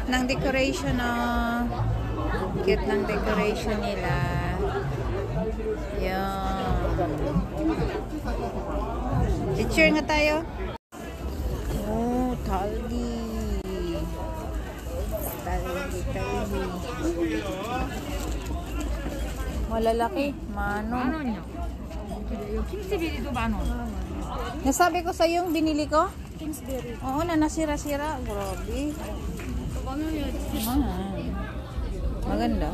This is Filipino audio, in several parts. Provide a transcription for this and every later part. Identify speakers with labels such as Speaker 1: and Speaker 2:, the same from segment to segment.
Speaker 1: Cute ng decoration, oh. Cute ng decoration nila. Yan. Picture nga tayo. Oh, talgi. Talgi. Malalaki. Manon.
Speaker 2: 킹스베리도 10,000원.
Speaker 1: Nasabi ko sa yung binili ko?
Speaker 2: 킹스베리.
Speaker 1: Oo, na nasira-sira. Grabe. Maganda.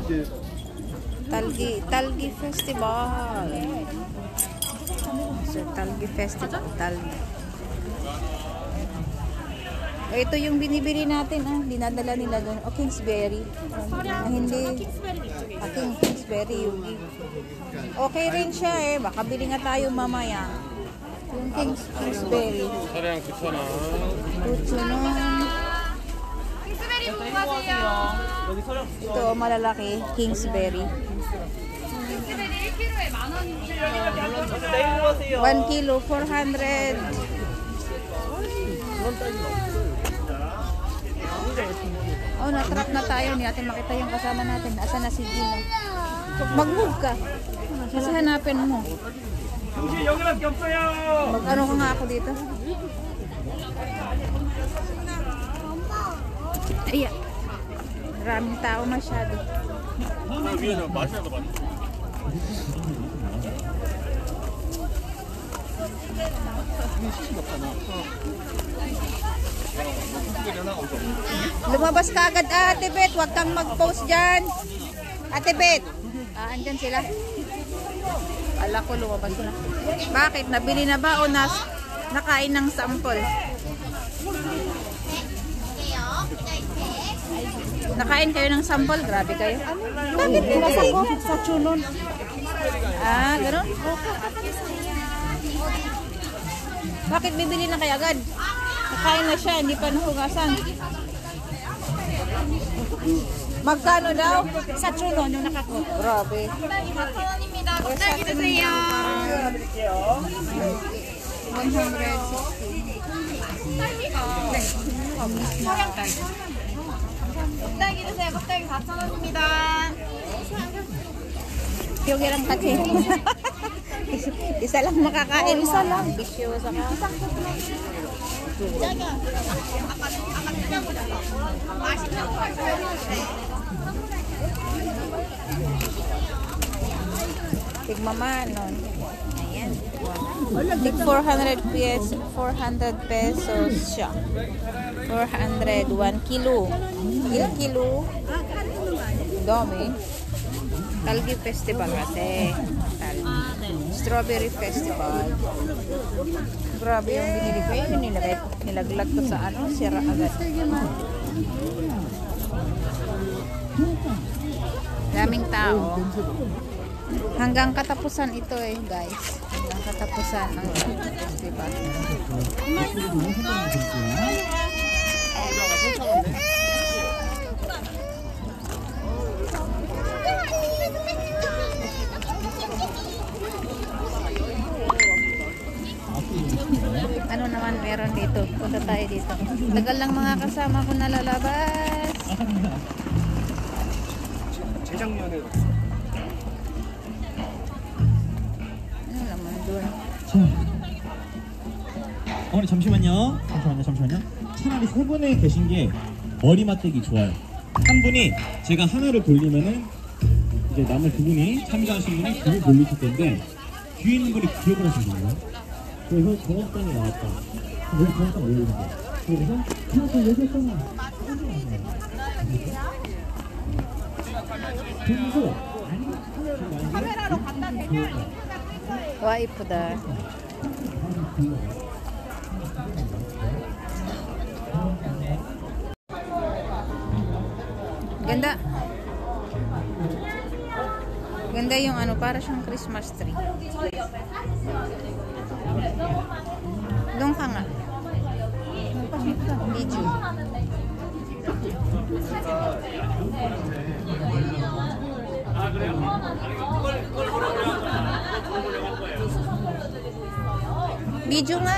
Speaker 1: Talgi Festival. So, Talgi Festival. Talgi. Ito yung binibili natin, dinadala nila doon. O, Kingsbury. Hindi. Kingsbury yung okay rin siya baka bili nga tayo mamaya. Yung Kingsbury.
Speaker 3: 차량 9,000원.
Speaker 1: 9,000원. Ito, malalaki. Kingsbury. 1 kilo, 400. Oh, natrap na tayo. Hindi natin makita yung kasama natin. Asa na si Gino? Mag-move ka. Kasi hanapin mo. Mag-ano ka nga ako dito? Ayan. Maraming tao masyado. Lumabas ka agad, Ate Bet. Huwag kang mag-post dyan. Ate Bet. Andyan sila. Ala ko, lumabas na. Bakit? Nabili na ba o nakain ng sample? Nakain kayo ng sample? Grabe kayo. Bakit? Nasa ko? Sa chunon. Gano'n? Bakit bibili na kayo agad? Nakain na siya, hindi pa nahugasan. Magkano daw? Sa chunon yung nakakuha. Grabe. 160. 곱다기 드세요. 곱다기 4,000원입니다. Yung kasi. Isa lang makakain. Isa lang. Bisyosa ka. Tigmamanon. Ayan. Tig 400 pesos siya. 400, 1 kilo. Ilang kilo? Dami. Talgi Festival kasi. Strawberry Festival. Grabe yung binili ko. Yun, nilaglag to sa sira agad. Daming tao. Hanggang katapusan ito guys. Hanggang katapusan ng festival. Ano naman meron dito? Punta tayo dito. Tagal lang mga kasama ko nalalabas. Ano naman doon?
Speaker 4: 어머니 잠시만요. 차라리 세 분에 계신 게 머리 맞대기 좋아요. 한 분이 제가 하나를 돌리면은 이제 남을 두 분이 참가하신 분이 둘을 돌리실 텐데 뒤에 있는 분이 기억을 하시는 거예요. 그래서 정확성이 나왔다. 여기 정확성 왜 이러는 거야? 그래서 정확성 여기 있잖아. 그리고
Speaker 2: 카메라로 간다 되냐?
Speaker 1: 와 이쁘다. Ganda. Ganda yung para siyang Christmas tree. Doon ka nga. Video. Video nga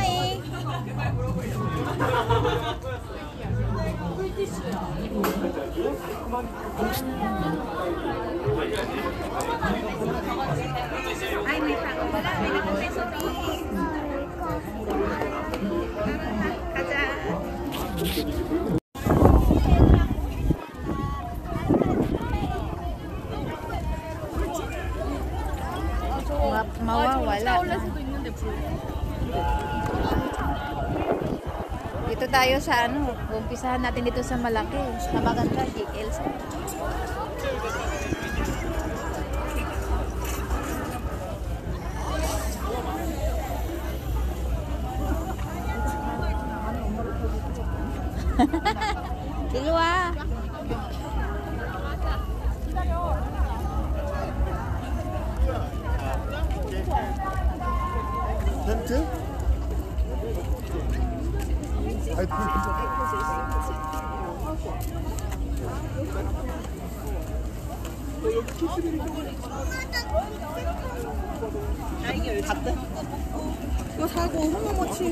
Speaker 2: Ay, may tao pala. May nakapay sa
Speaker 1: Mawawala. Dito tayo sa ano, umpisahan natin dito sa malaki, sa maganda, GLs. Kilwa.
Speaker 3: 텐트? 아이,
Speaker 1: 이거 사고 홍어모치.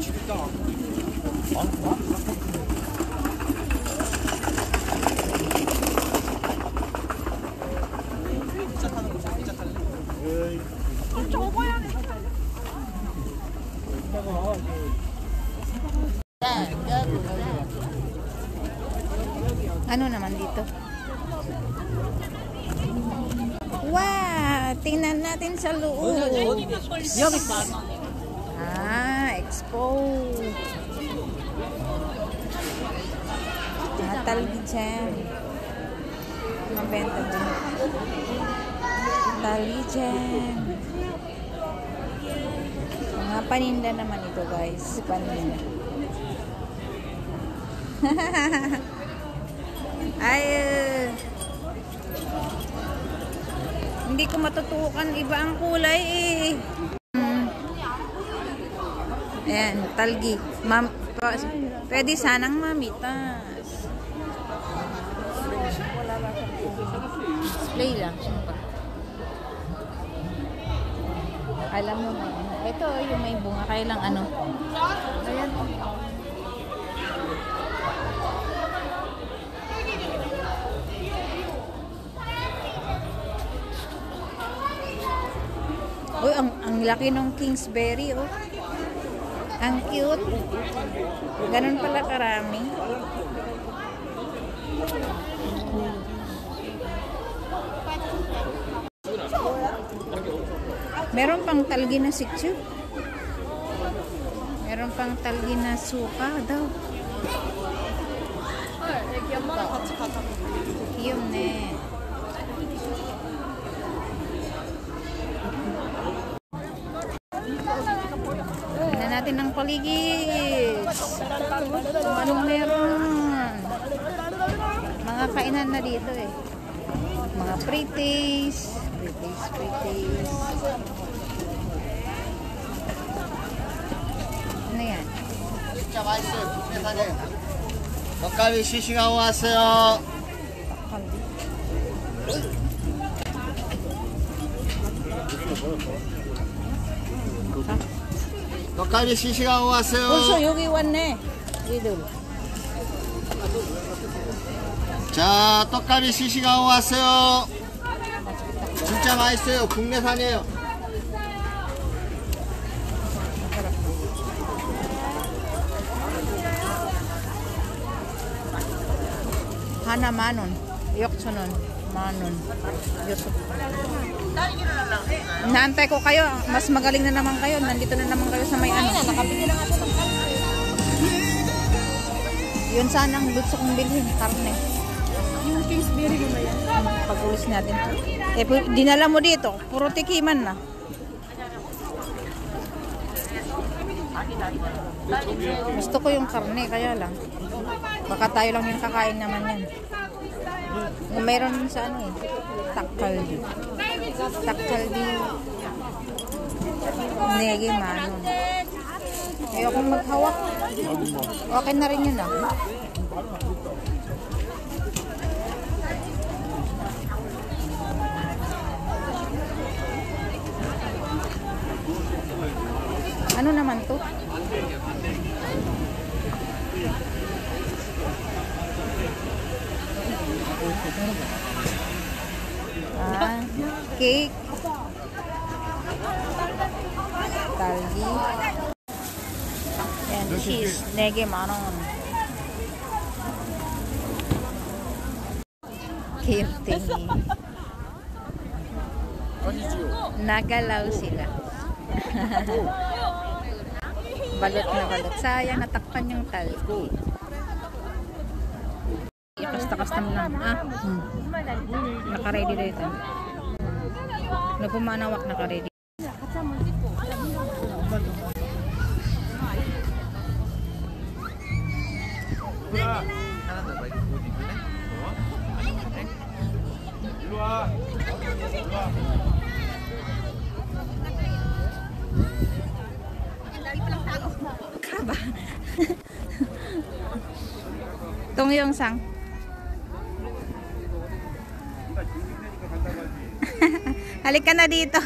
Speaker 1: Ano naman dito? Wow! Tingnan natin sa loob. Ah, expo. Natalgi dyan. Mabenta dyan. Natalgi dyan. Mga paninda naman ito, guys. Paninda. Ay, hindi ko matutukan, iba ang kulay eh. Ayan, talgi. Pwede sanang mamitas. Display lang. Alam mo na. Ito yung may bunga. Kailang ano. Ayan. Uy, ang laki ng Kingsberry, oh. Ang cute. Ganun pala karami. Meron pang talgi na sitsu. Meron pang talgi na suka daw. Yun eh. Tignan natin ang paligid. Kung anong meron. Mga kainan na dito eh. Mga pretties. Pretties. Ano yan?
Speaker 3: 진짜 맛있어요. 국내산에. 떡갈비 시시간 왔어요. 떡갈비 시시간 왔어요.
Speaker 1: 벌써 여기 왔네. 이들.
Speaker 3: 자, 떡갈비 시시간 왔어요. 진짜 맛있어요. 국내산이에요.
Speaker 1: Hana manon. Yoksonon. Manon. Yusuf. Naantay ko kayo. Mas magaling na naman kayo. Nandito na naman kayo sa may ano. Nakapili na nga siya ng karne. Yun sana ang gusto kong bilhin. Karne.
Speaker 2: Yung Kingsberry mo na yan.
Speaker 1: Pag-ulis natin. Eh, dinala mo dito. Puro tikiman na. Gusto ko yung karne. Kaya lang. Baka tayo lang yung kakain naman yan. Mayroon sa ano eh. Takkaldi. Takkaldi. Negi manon. Ayokong maghawak. Okay na rin yun ah. Ano naman to? Cake. Talgi. Yan, cheese. Nege manon. Cute thingy. Nagalaw sila. Balot na balot. Sayang, natakpan yung talgi. Kasta-kastam lang. Naka-ready dito. Napumanawak, naka-ready. Kaba. Tongyong sang. Halika na dito.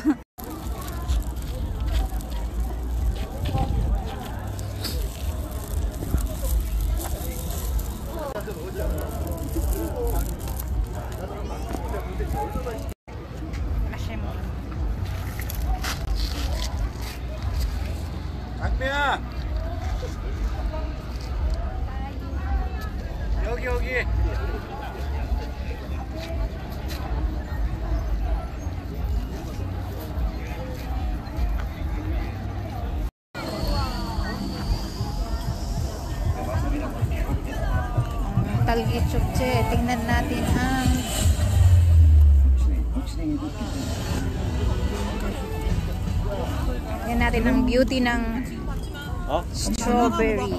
Speaker 3: 강미야 여기
Speaker 1: Talgi chukche. Tingnan natin ang yan natin ang beauty ng strawberry.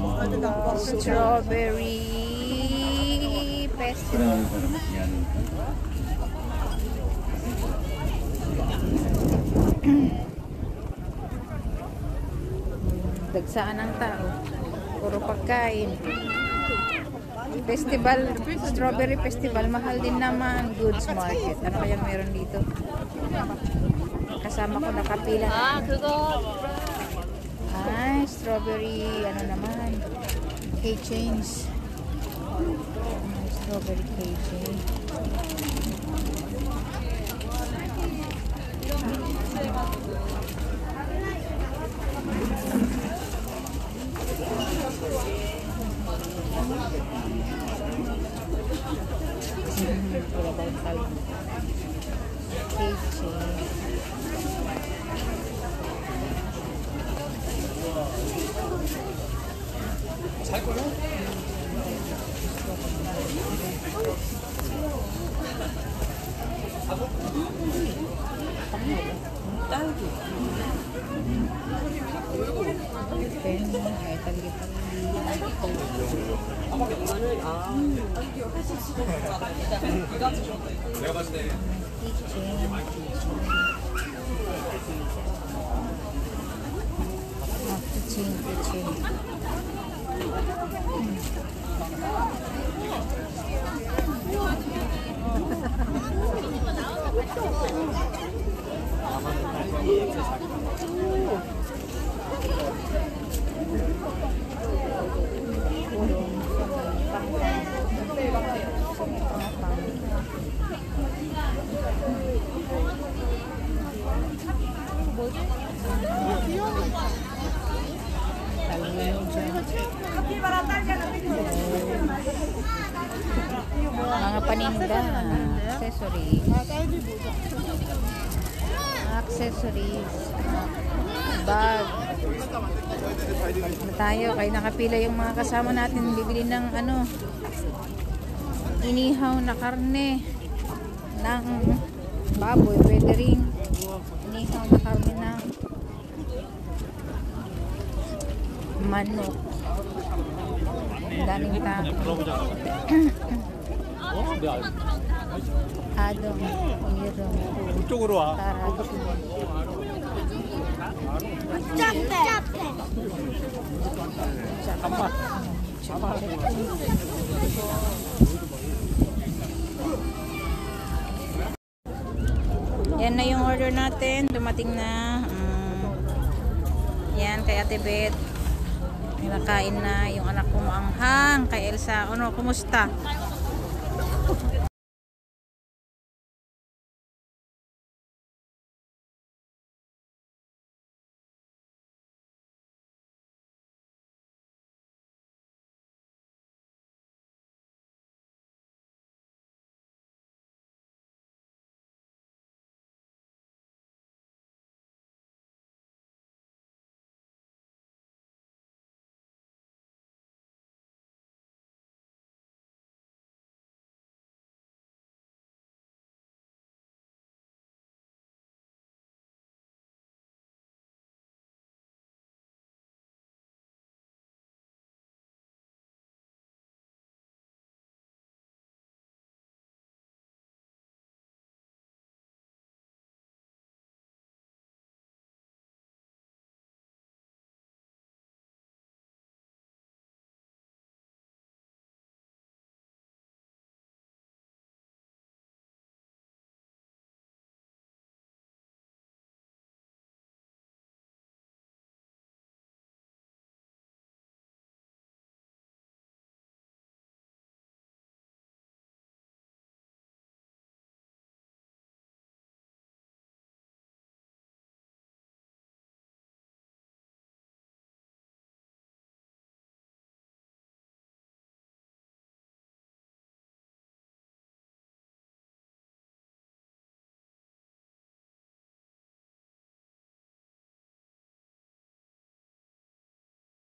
Speaker 1: Strawberry festival. Dagsaan ng tao. Puro pagkain. Festival, strawberry festival, mahal din naman. Goods market. Ano kaya meron dito? Kasama ko nakapila. Ay, strawberry, ano naman? Keychains. Strawberry keychain. Mga paninda, accessories, bag. Balik na tayo, kaya nakapila yung mga kasama natin bibili ng ano, inihaw na karne ng baboy, pwede rin inihaw na karne ng manok. Daming tao. Adong, irong.
Speaker 4: 이쪽으로 와.
Speaker 1: Yan na yung order natin. Dumating na. Yan, kay Ate Beth. Nakain na yung anak ko maanghang. Kay Elsa. Ano, kumusta?